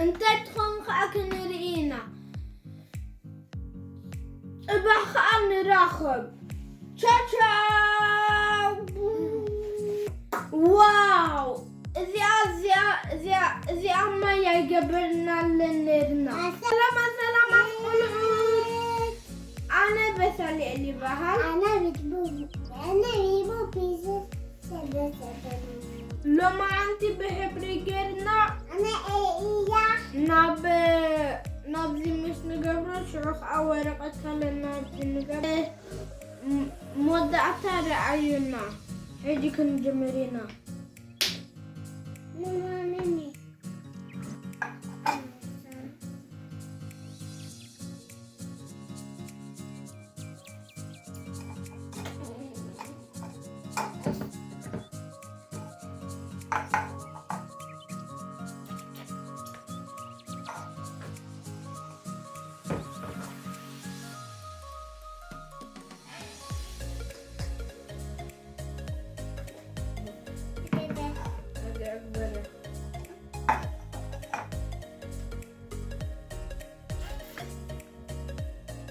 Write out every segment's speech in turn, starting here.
انت تخون خاكن رئينا ابخ نراخب تشاو واو زي أما يجبرنا للنرنا سلام قلعود أنا بسالي اللي بها أنا بيبو بيزا لو ما أنت بحبريجرنا أنا إياه نبزي مش نقبر شروخ أو ورقتها لنبزي نقبر مودعتها رأينا هيجي كن جمرينا مامي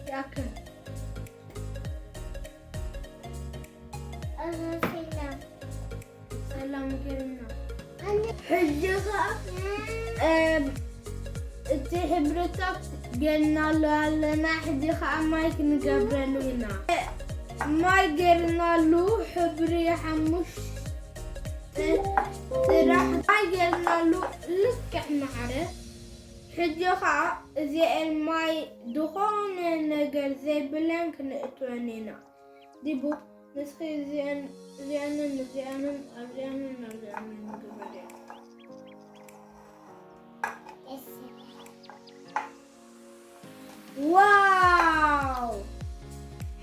ياكل سلام كرنا حجها انت حبرتك قلنا له لنا حجها مايك نقبلونا ما قلنا له حبري حمش راح ما قلنا له لك احنا عرف حجها زي الماي دخون نقل زي بلانك نقطوانينا ديبو نسخي زيان نقبلين واو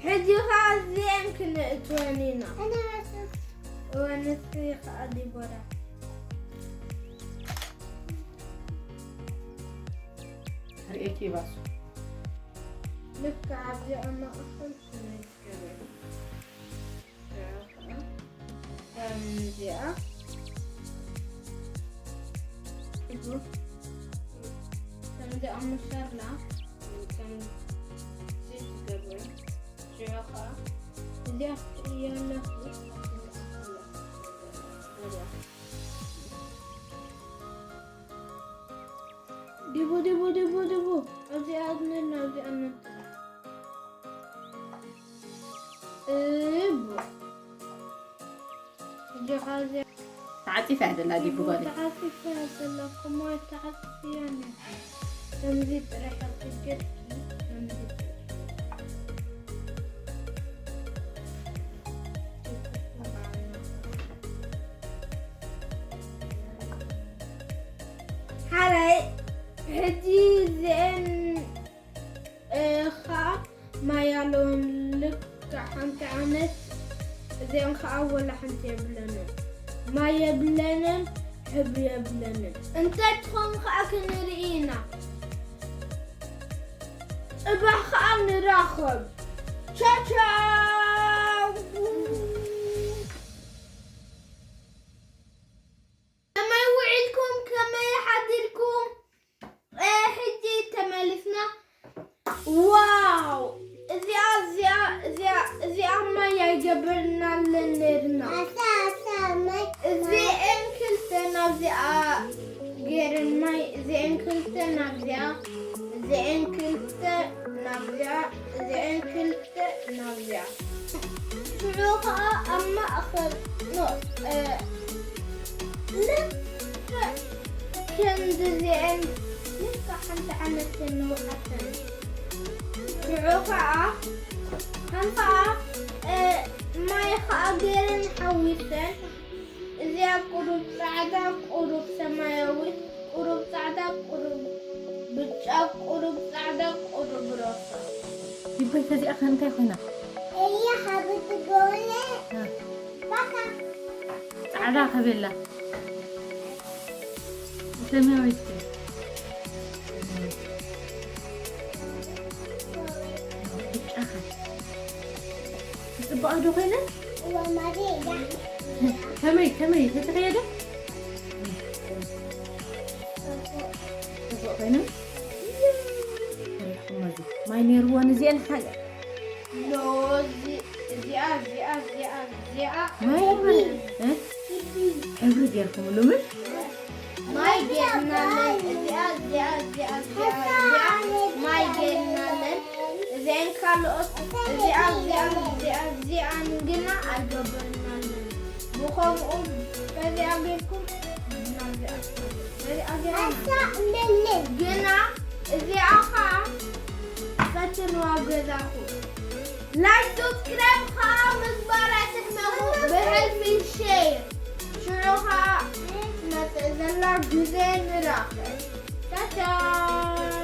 حجها زين كنقطوانينا ونسخي ديبورا رأيتي بس لك عبدي أنا أخذت نسكرين أمزيا إبو تمزي أم شرلا كان سيت قبل شيخة اللي يلا ديبو أبدي أدنى أبدي أنا إبو جهازي تعطي فهد لا دي بقولي تعطي فهد لا كم تعطي يعني تمزيد ريحة الجركي تمزيد هاي هدي زين خا ما يالون لك حنت عنت زين خا أول حنت يبلنا ما يبلنا حب يبلنا انت تخون خاكن رئينا ابخ نراخب تشاو كما يوعدكم كما يحضركم حجي تمالفنا واو زي أما يجبرنا للنرنا زي انكلتنا زي غير الماي زي انكلتنا زي انكلتنا شروخها أما أخذ كنز زي لسه حنت عملت النوحة شروخها هنفع ما يخاطر نحويته زي قرب سعدة قرب سماوي قرب سعدة قرب بتشاف قرب سعدة قرب راسه يبقى كذي أخي أنت هنا هي حابة تقولي بقى تعالى خبيلة سماوي بقى هنا وماريا كمي تتخيلي فينا ما ينيروان زين حاجة لو زيا ما يعمل حبر جيركم لمش ما يجينا زيا ما يجينا زين خلص زيا نجنا عجبنا بخم كذي أجيكم جنا زي أخا فتنوا بذاكو لايك سبسكرايب خامس باراتك مغو بهلم الشير شروها نتزلع جزين راخر تاتا